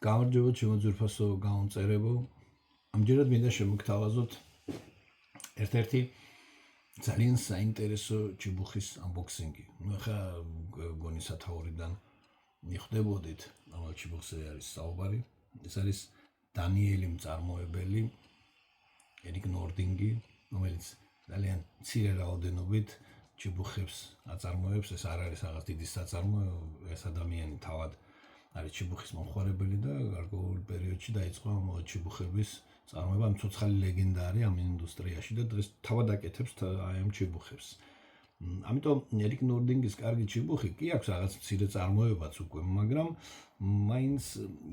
გამარჯობა ჩემო ძვირფასო გამომწერებო. ამჯერად მინდა შემოგთავაზოთ ერთ-ერთი ძალიან საინტერესო ჭიბუხის unboxing-ი. ახლა გონი სათაურიდან მიხვდებოდით, ამ ჭიბუხზე არის საუბარი. ეს არის დანიელი მწარმოებელი ერიკ ნორდინგი, რომელიც ძალიან მცირე რაოდენობით ჭიბუხებს აწარმოებს. ეს არ არის რაღაც დიდი საწარმოო, ეს ადამიანი თავად არის ჭიბუხის მომხმარებელი და გარკვეულ პერიოდში დაიწყო ამ ჭიბუხების წარმოება. ამ ცოცხალი ლეგენდა არის ამ ინდუსტრიაში და დღეს თავად აკეთებს აი ამ ჭიბუხებს. ამიტომ ერიკ ნორდინგის კარგი ჭიბუხი კი აქვს რაღაც მცირე წარმოებაც უკვე, მაგრამ მაინც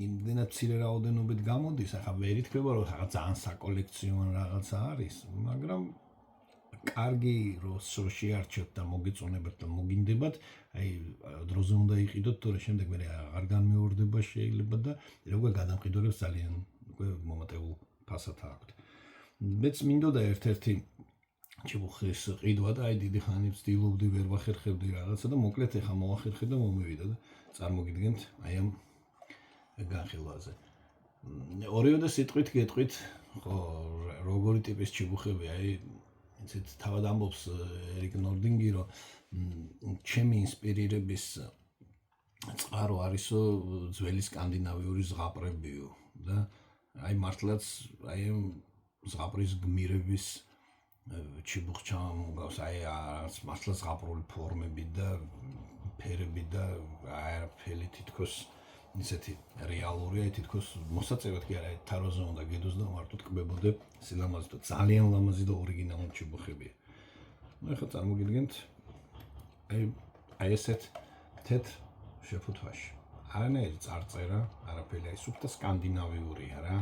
იმდენად მცირე რაოდენობით გამოდის, ახლა ვერ ითქვა რომ რაღაც ძალიან საკოლექციონო რაღაცა არის, მაგრამ კარგი რო შეარჩევთ და მოგეწონებათ და მოგინდებათ, აი დროზე უნდა იყიდოთ, თორე შემდეგ მე აღარ განმეორდება შეიძლება და როგორ გადამყიდველებს ძალიან უკვე მომატებულ ფასად აქვთ. მეც მინდოდა ერთ-ერთი ჭიბუხის ყიდვა და აი დიდი ხანი ვცდილობდი, ვერ ვახერხებდი რაღაცა და მოკლედ ეხა მოახერხე და მომივიდა და წარმოგიდგენთ აი ამ განხილვაზე. ორივე და სიტყვით გეტყვით, ხო, როგორი ტიპის ჭიბუხები, აი იცით, თავად ამბობს ერიკ ნორდინგი, რომ ჩემი ინსპირირების წყარო არისო ძველი სკანდინავიური ზღაპრებიო და აი მართლაც აი ზღაპრის გმირების ჭიბუხი ჩამოგავს, აი მართლაც ზღაპრული ფორმები და ფერები და არაფერი თითქოს ისეთი რეალურია, თითქოს მოსაწევად კი არა, თაროზე უნდა გედოს და მარტო ტკბებოდე სილამაზე და ძალიან ლამაზი და ორიგინალური ჭიბუხებია. ახლა წარმოგიდგენთ აი ესეთ თეთრ შეფუთვაში. არანაირი წარწერა, არაფერი, აი სუფთა სკანდინავიურია რა,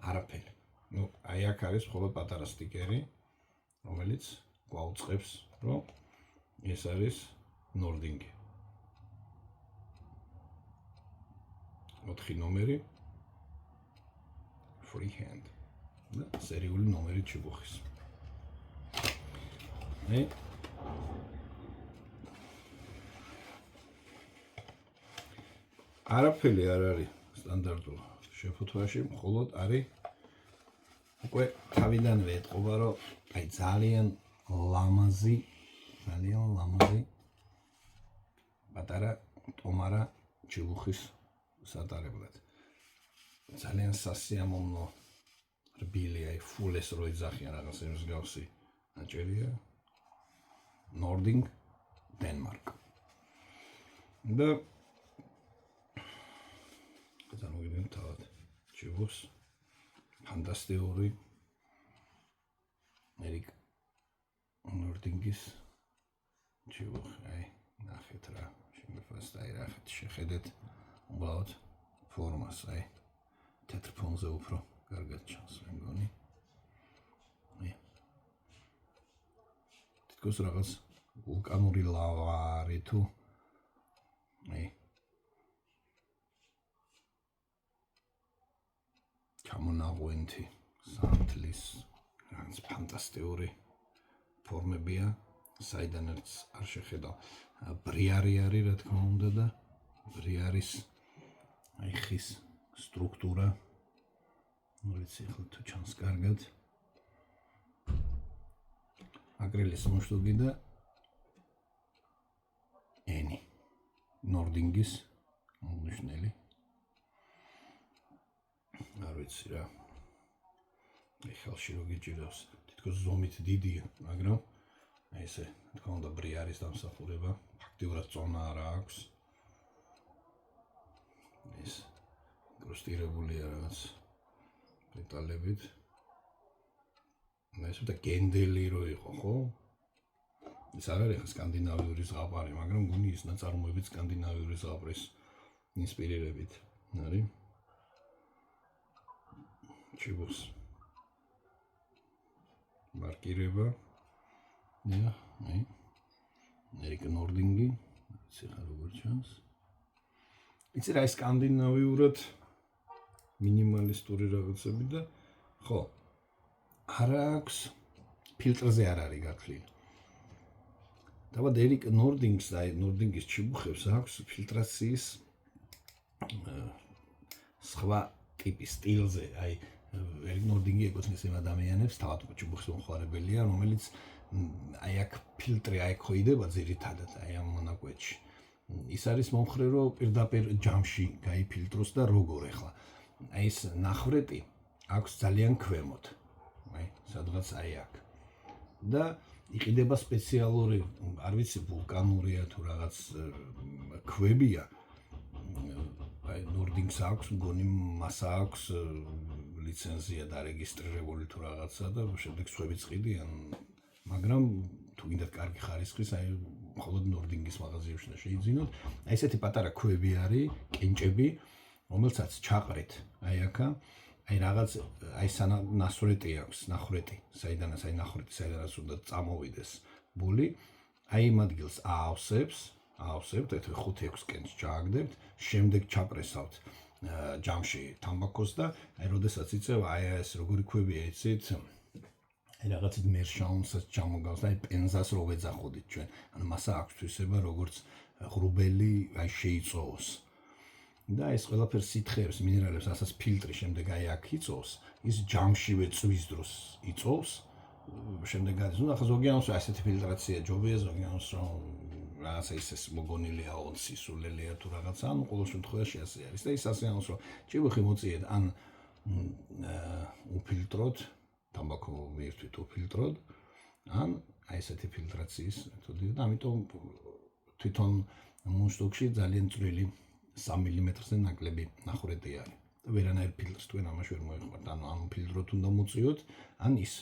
არაფერი. აი აქ არის მხოლოდ პატარა სტიკერი, რომელიც გვაუწყებს, რომ ეს არის ნორდინგი. 4 ნომერი freehand და სერიული ნომერი ჭიბუხის. არაფერი არ არის სტანდარტულ შეფუთვაში, მხოლოდ არის უკვე თავიდანვე ეტყობა, რომ აი ძალიან ლამაზი პატარა ტომარა ჭიბუხის სატარებლად. ძალიან სასიამოვნო რბილი, აი ფულეს რო იძახიან რაღაც მსგავსი ნაჭერია. ნორდინგ, დენმარკ. და წარმოგიდგენთ თავად ჭიბუხს, ფანტასტიკური ერიკ ნორდინგის ჭიბუხი, აი ნახეთ რა, შემეფას და აი რახეთ შეხედეთ უბრალოდ ფორმას, აი თეთრ ფონზე უფრო კარგად ჩანს, მე მგონი. თითქოს რაღაც ვულკანური ლავა არის თუ ჩამონაღვენთი სანთლის რაღაც ფანტასტიკური ფორმებია, საიდანაც არ შეხედავ. ბრიარი არის, რა თქმა უნდა, და ბრიარის აი ხის სტრუქტურა, ვიცი ხო თუ ჩანს კარგად. აკრილის მოშლუგი და ენი ნორდინგის აღნიშნელი. არ ვიცი რა. ხელში რო გიჭირავს, თითქოს ზომით დიდია, მაგრამ აი ესე, თქო უნდა ბრიარის დამსახურება, ფაქტიურად წონა არა აქვს. ეს კრუსტირებულია რაღაც დეტალებით. ეს უნდა გენდელი რო იყო, ხო? ეს არ არის ხა სკანდინავიური ზღაპარი, მაგრამ გონი ის ნაწარმოებით სკანდინავიური ზღაპრის ინსპირირებით არის. ჭიბუხს მარკირება. აი ერიკ ნორდინგი, ციხა როგორ ჩანს. იცი რა, სკანდინავიურად მინიმალისტური რაღაცები და ხო, არ აქვს ფილტრზე არ არის გათვლილი. თავად ერიკ ნორდინგს და ნორდინგის ჭიბუხებს აქვს ფილტრაციის სხვა ტიპის სტილზე, აი ერიკ ნორდინგი ეკუთვნის იმ ადამიანებს, თავად ჭუბუხის მომხმარებელია, რომელიც აი აქ ფილტრი აიქოიდება ძირითადად აი ამ მონაკვეთში. ის არის მომხრე, რომ პირდაპირ ჯამში გაიფილტროს და როგორ ახლა. აი ეს ნახრეტი აქვს ძალიან ქვემოთ. აი, სადღაც აი აქ. და იყიდება სპეციალური, არ ვიცი, ვულკანურია თუ რაღაც ქვებია. აი, ნორდინგს აქვს, მგონი მას აქვს ლიცენზია დარეგისტრირებული თუ რაღაცა და შემდეგ სხვებიც ყიდიან, მაგრამ თუ გინდათ კარგი ხარისხის, აი მხოლოდ ნორდინგის მაღაზიებში უნდა შეიძინოთ. აი ესეთი პატარა ქვები არის, კენჭები, რომელსაც ჩაყრით აი აქა, აი რაღაც აი ნასვრეტი აქვს, ნახრეტი, საიდანაც აი ნახრეტი, საიდანაც უნდა წამოვიდეს ბული, აი იმ ადგილს აავსებთ, ერთ 5-6 კენჭს ჩააგდებთ, შემდეგ ჩაპრესავთ ჯამში თამბაქოს და აი როდესაც იწევა აი ეს როგორი ქვებია იცით, აი რაღაცით მერშაუნსაც ჩამოგავს და აი პენზას რო ვეძახოდით ჩვენ, ანუ მასა აქვს თვისება როგორც ღრუბელი აი შეიწოვოს. და ეს ყველაფერ სითხეებს, მინერალებს, ასაც ფილტრი შემდეგ აი აქ იწოვს, ის ჯამშივე წვის დროს იწოვს, შემდეგ გადის. ნუ ახლა ზოგიანს ასეთი ფილტრაცია ჯობია, ზოგიანს რომ რაღაცა ის მოგონილია ონსი, სულელია თუ რაღაცა, ანუ ყოველ შემთხვევაში ასე არის. და ის ასე ამას რომ ჭიბუხი მოწიეთ, ან უფილტროთ, თამბაქო მიირთვით უფილტროთ, ან აი ესეთი ფილტრაციის მეთოდი და ამიტომ თვითონ მუნშტოკში ძალიან წვრილი 3 მმ-ზე ნაკლები ნახრეტი არის. და ვერანაირ ფილტრს თქვენ ამაში ვერ მოიხმართ, ანუ ამ ფილტროთ უნდა მოწიოთ, ან ის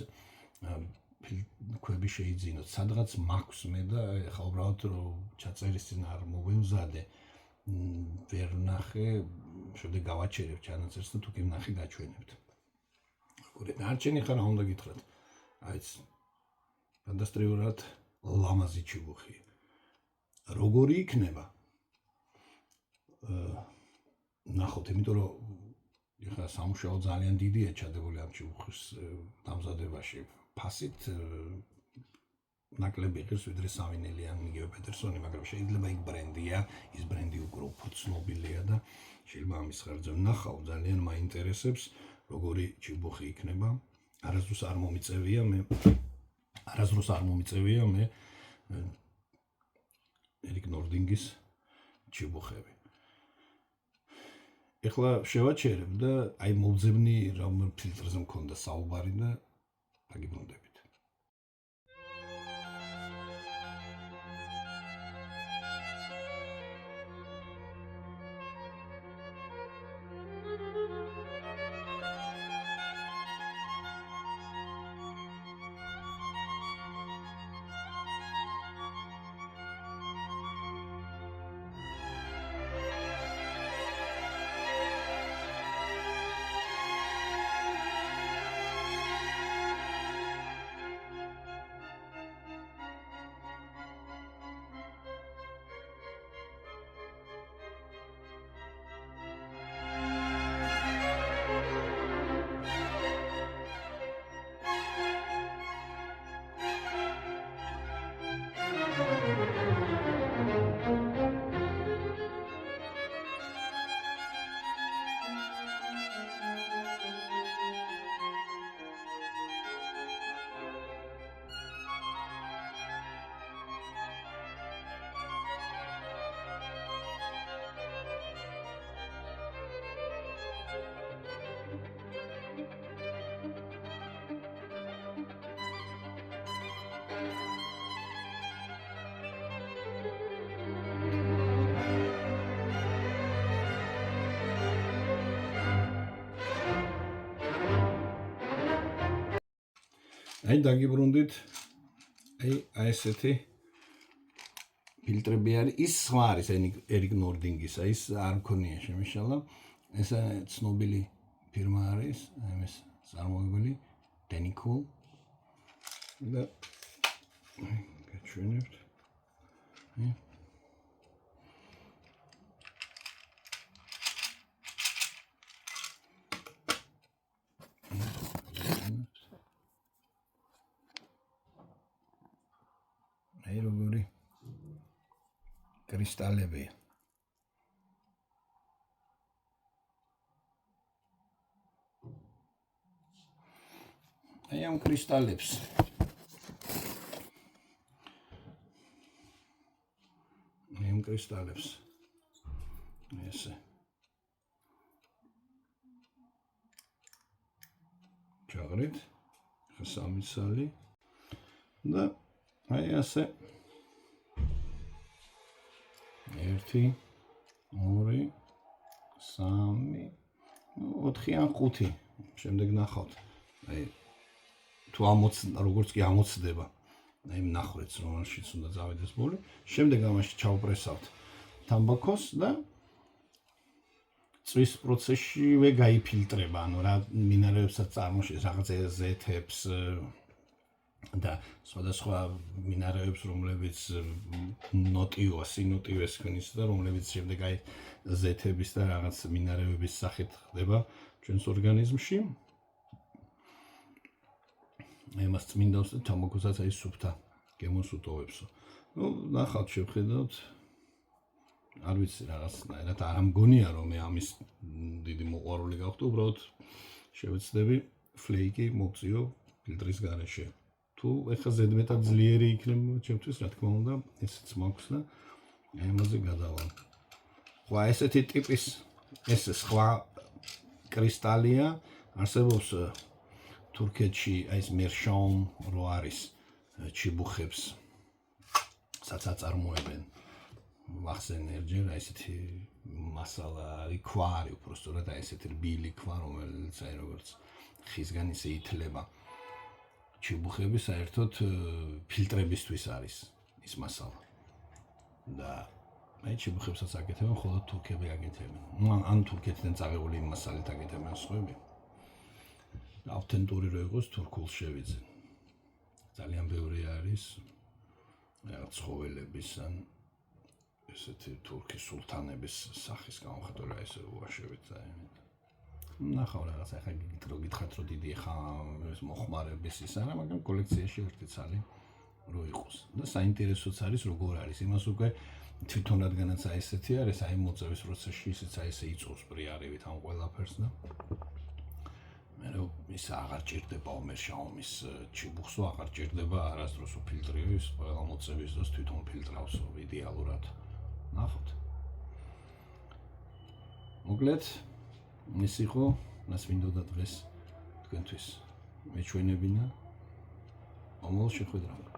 ქვები შეიძინოთ. სადღაც მაქვს მე და ეხლა უბრალოდ რომ ჩაწერის წინ არ მოვემზადე, ვერ ვნახე, შემდეგ გავაჩერებ ჩანაწერს და თუ კი ვნახე გაჩვენებთ. როგორი დარჩენი ხარ, უნდა გითხრათ. აი ეს ფანტასტიკურად ლამაზი ჭიბუხი. როგორი იქნება? ნახოთ, იმიტომ რომ ეხლა სამუშაო ძალიან დიდია ჩადებული ამ ჭიბუხის დამზადებაში. ფასით ნაკლები ღირს ვიდრე სამინელი ან მიგიო პეტერსონი, მაგრამ შეიძლება იქ ბრენდია, ის ბრენდი უკვე უფრო ცნობილია და შეიძლება ამის ხარჯზე ვნახავ, ძალიან მაინტერესებს, როგორი ჭიბუხი იქნება. არასდროს არ მომიწევია მე ერიკ ნორდინგის ჭიბუხები. ეხლა შევაჩერებ და აი მოვძებნი რომ ფილტრზე მქონდა საუბარი და დაგიბრუნდებით. აი დაგიბრუნდით, აი ესეთი ფილტრები არის, ის სხვა არის ერიკ ნორდინგის, ის არ მქონია შემიშალა, ეს ცნობილი ფირმა არის, ეს წარმოებული დენიკულ და გაჩვენებთ. აი როგორი კრისტალებია. აი ამ კრისტალებს ესე ჩაღრით სამი ცალი და აი ასე 1 2 3 4 ან 5 შემდეგ ნახავთ აი თუ როგორც კი ამოცდება აი ნახრეთს რომელშიც უნდა წავიდეს ბული შემდეგ ამაში ჩავპრესავთ თამბაქოს და წვის პროცესშივე გაიფილტრება ანუ რა მინარევებსაც წარმოშობს რაღაც ზეთებს და სხვადასხვა მინარევებს რომლებიც ნოტიოა სინოტივეს ქმნის და რომლებიც შემდეგ აი ზეთების და რაღაც მინარევების სახით ხდება ჩვენს ორგანიზმში ემას წმინდავს და თამბაქოსაც აი სუფთა გემოს უტოვებსო ну ნახავთ შევხედავთ არ ვიცი რაღაცნაირად არ ამგონია რომ მე ამის დიდი მოყვარული გავხდე უბრალოდ შევეცდები ფლეიკი მოვწიო ფილტრის გარეშე თუ ეხა ზედმეტად ძლიერი იქნება ჩემთვის რა თქმა უნდა ესეც მაქვს და ამაზე გადავალ ხო ესეთი ტიპის ეს სხვა კრისტალია არსებობს თურქეთში აი ეს მერშაუმ რო არის ჩიბუხებს სადაც აწარმოებენ ვახსენე ჯერ ესეთი მასალა რიქვარი უბრალოდ ესეთი რბილი ქვა რომელიც აი როგორც ხისგან ისე ითლება ჩიბუხები საერთოდ ფილტრებისთვის არის ის მასალა და აი ჩიბუხებსაც აკეთებენ მხოლოდ თურქები აკეთებენ ну ან თურქეთიდან წაღებული მასალით აკეთებენ სხვები ავთენტური რო იყოს თურქულს შევიძენ ძალიან ბევრი არის რაღაც ცხოველების ან ესეთი თურქის სულთანების სახის გამომხატველი ესე უაშევით აი ნახავ რაღაც ახლა გითხრათ რომ დიდი ხა ეს მოხმარების ის არა მაგრამ კოლექციაში ერთი ცალი რო იყოს და საინტერესოც არის როგორ არის იმას უკვე თვითონ რადგანაც აი ესეთი არის აი მოწევის პროცესში ისიც აი ესე იწოვს პრიარივით ამ ყველაფერს და მე რომ ის აღარ ჭირდება მერშაუმის ჩიბუხსო აღარ ჭირდება არასდროს უფილტრიო ის ყველა მოწევის დროს თვითონ ფილტრავსო იდეალურად ნახოთ მოკლედ ეს იყო მას მინდოდა დღეს თქვენთვის მეჩვენებინა ამალ შეხვედრამდე